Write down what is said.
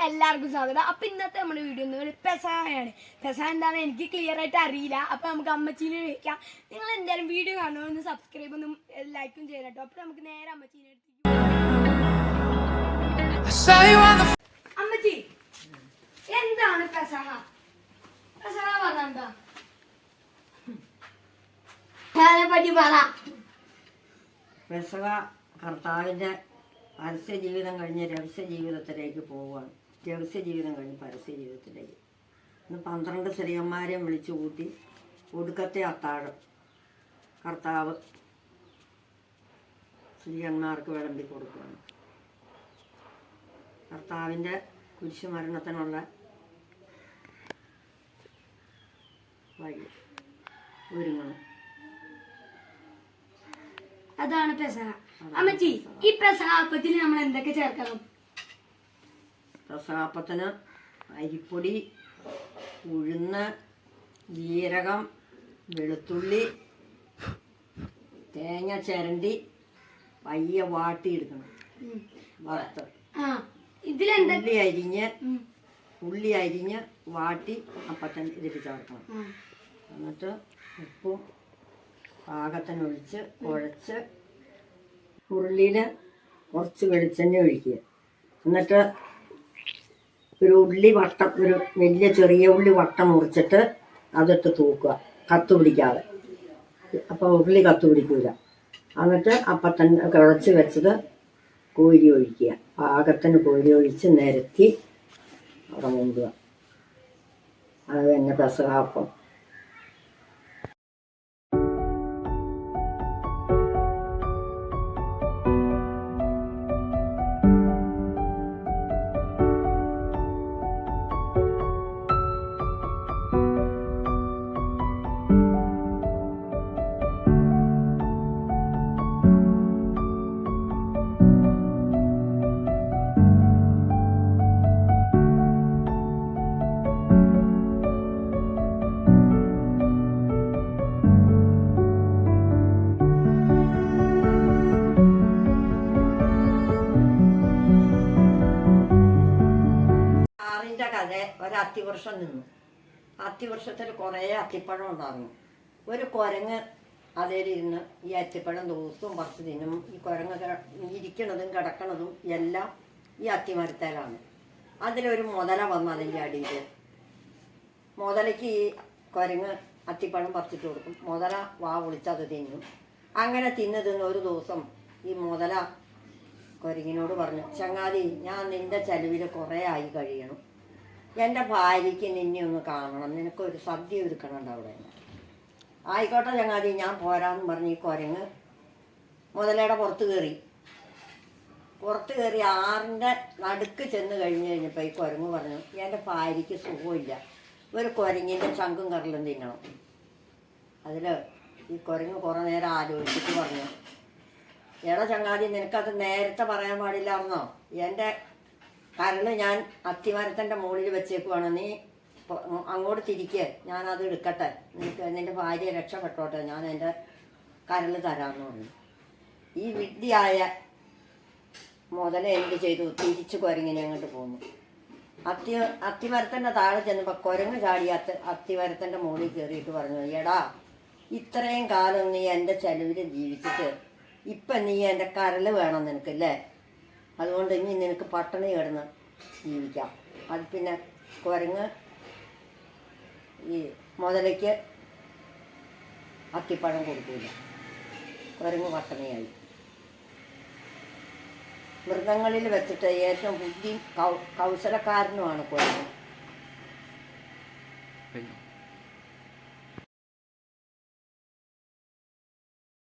എല്ലാവർക്കും സ്വാഗതം. അപ്പൊ ഇന്നത്തെ നമ്മുടെ വീഡിയോ പെസഹായാണ്. പെസഹ എന്താണെന്ന് എനിക്ക് ക്ലിയർ ആയിട്ട് അറിയില്ല. അപ്പൊ നമുക്ക് അമ്മച്ചീനെ വിളിക്കാം. നിങ്ങൾ എന്തായാലും വീഡിയോ കാണുമോ, ഒന്ന് സബ്സ്ക്രൈബ് ഒന്നും ലൈക്കും ചെയ്യണം കേട്ടോ. അപ്പൊ നമുക്ക് നേരെ അമ്മച്ചീനെ അമ്മച്ചി, എന്താണ് പെസഹ? പെസഹ പറഞ്ഞെന്താ പറ്റി പറ. പെസഹ കർത്താവിൻ്റെ പരസ്യ ജീവിതം കഴിഞ്ഞ് രഹസ്യ ജീവിതത്തിലേക്ക് പോവുകയാണ്. രഹസ്യ ജീവിതം കഴിഞ്ഞ് പരസ്യ ജീവിതത്തിലേക്ക് ഇന്ന് 12 സ്ത്രീയന്മാരെയും വിളിച്ചു കൂട്ടി ഒടുക്കത്തെ അത്താഴം കർത്താവ് സ്ത്രീയന്മാർക്ക് വിളമ്പി കൊടുക്കുകയാണ്. കർത്താവിൻ്റെ കുരിശുമരണത്തിനുള്ള വഴി ഒരുങ്ങണം. അതാണ് പെസഹ. അമ്മച്ചി, ഈ പെസഹാപ്പത്തിൽ നമ്മൾ എന്തൊക്കെ ചേർക്കണം? പെസഹാപ്പത്തിന് അരിപ്പൊടി, ഉഴുന്ന്, ജീരകം, വെളുത്തുള്ളി, തേങ്ങ ചിരണ്ടി പയ്യ വാട്ടിയെടുക്കണം. വറുത്ത് ഉള്ളി അരിഞ്ഞ് വാട്ടി അപ്പത്തൻ ഇതിൽ ചേർക്കണം. എന്നിട്ട് ഉപ്പും പാകത്തിനൊഴിച്ച് കുഴച്ച് ഉള്ളിയിൽ കുറച്ച് വെളിച്ചെണ്ണ ഒഴിക്കുക. എന്നിട്ട് ഒരു ഉള്ളി വട്ടം, ഒരു വലിയ ചെറിയ ഉള്ളി വട്ടം മുറിച്ചിട്ട് അതിട്ട് തൂക്കുക, കത്ത് പിടിക്കാതെ. അപ്പോൾ ഉള്ളി കത്ത് പിടിക്കൂല. എന്നിട്ട് അപ്പം തന്നെ കുഴച്ച് വെച്ചത് കോരി ഒഴിക്കുക. പാകത്തിന് കോരി ഒഴിച്ച് നിരത്തി അവിടെ മുണ്ടുക. അത് തന്നെ പെസഹാപ്പം. കഥ ഒരത്തിവർഷം നിന്നു. അത്തിവർഷത്തിൽ കുറേ അത്തിപ്പഴം ഉണ്ടായിരുന്നു. ഒരു കുരങ്ങ് അതിലിരുന്ന് ഈ അത്തിപ്പഴം ദിവസവും പറിച്ച് തിന്നും. ഈ കുരങ്ങ് ഇരിക്കണതും കിടക്കണതും എല്ലാം ഈ അത്തിമരത്തേലാണ്. അതിലൊരു മുതല വന്ന് അതിൻ്റെ അടിയിൽ. മുതലയ്ക്ക് ഈ കുരങ്ങ് അത്തിപ്പഴം പറിച്ചിട്ട് കൊടുക്കും. മുതല വാ വിളിച്ചത് തിന്നും. അങ്ങനെ തിന്ന് ഒരു ദിവസം ഈ മുതല കുരങ്ങിനോട് പറഞ്ഞു, ചങ്ങാതി, ഞാൻ നിൻ്റെ ചെലവിൽ കുറേ ആയി കഴിയണം. എൻ്റെ ഭാര്യയ്ക്ക് നിന്നെ ഒന്ന് കാണണം, നിനക്കൊരു സദ്യ ഒരുക്കണുണ്ട് അവിടെ. ആയിക്കോട്ടെ ചങ്ങാതി, ഞാൻ പോരാന്ന് പറഞ്ഞ് ഈ കുരങ്ങ് മുതലയുടെ പുറത്ത് കയറി ആറിൻ്റെ നടുക്ക് ചെന്ന് കഴിഞ്ഞപ്പോൾ ഈ കുരങ്ങ് പറഞ്ഞു, എൻ്റെ ഭാര്യയ്ക്ക് സുഖമില്ല, ഒരു കുരങ്ങിൻ്റെ ചങ്കും കറലും തിന്നണം. അതിൽ ഈ കുരങ്ങ് കുറേ നേരം ആലോചിച്ചിട്ട് പറഞ്ഞു, എടാ ചങ്ങാതി, നിനക്കത് നേരത്തെ പറയാൻ പാടില്ലായിരുന്നോ? എൻ്റെ കരൾ ഞാൻ അത്തിമരത്തിൻ്റെ മുകളിൽ വെച്ചേക്കുവാണ്, നീ അങ്ങോട്ട് തിരിക്കുക, ഞാനത് എടുക്കട്ടെ, നിൻ്റെ ഭാര്യ രക്ഷപ്പെട്ടോട്ടെ, ഞാൻ എൻ്റെ കരൾ തരാമെന്ന് പറഞ്ഞു. ഈ വിഡ്ഢിയായ മുതല എന്ത് ചെയ്തു? തിരിച്ച് കുരങ്ങിനെ അങ്ങോട്ട് പോന്നു. അത്തിമരത്തിൻ്റെ താഴെ ചെന്നപ്പോൾ കുരങ്ങ് ചാടി അത്തിമരത്തിൻ്റെ മുകളിൽ കയറിയിട്ട് പറഞ്ഞു, എടാ, ഇത്രയും കാലം നീ എൻ്റെ ചെലവിൽ ജീവിച്ചിട്ട് ഇപ്പം നീ എൻ്റെ കരൾ വേണം നിനക്കല്ലേ, അതുകൊണ്ട് ഇനി നിനക്ക് പട്ടിണി കിടന്ന് ജീവിക്കാം. അത് പിന്നെ കുരങ്ങ് ഈ മുതലയ്ക്ക് അത്തിപ്പഴം കൊടുക്കില്ല. കുരങ്ങ് പട്ടിണിയായി. മൃഗങ്ങളിൽ വെച്ചിട്ട് ഏറ്റവും ബുദ്ധിയും കൗശലക്കാരനുമാണ് കുരങ്ങ്.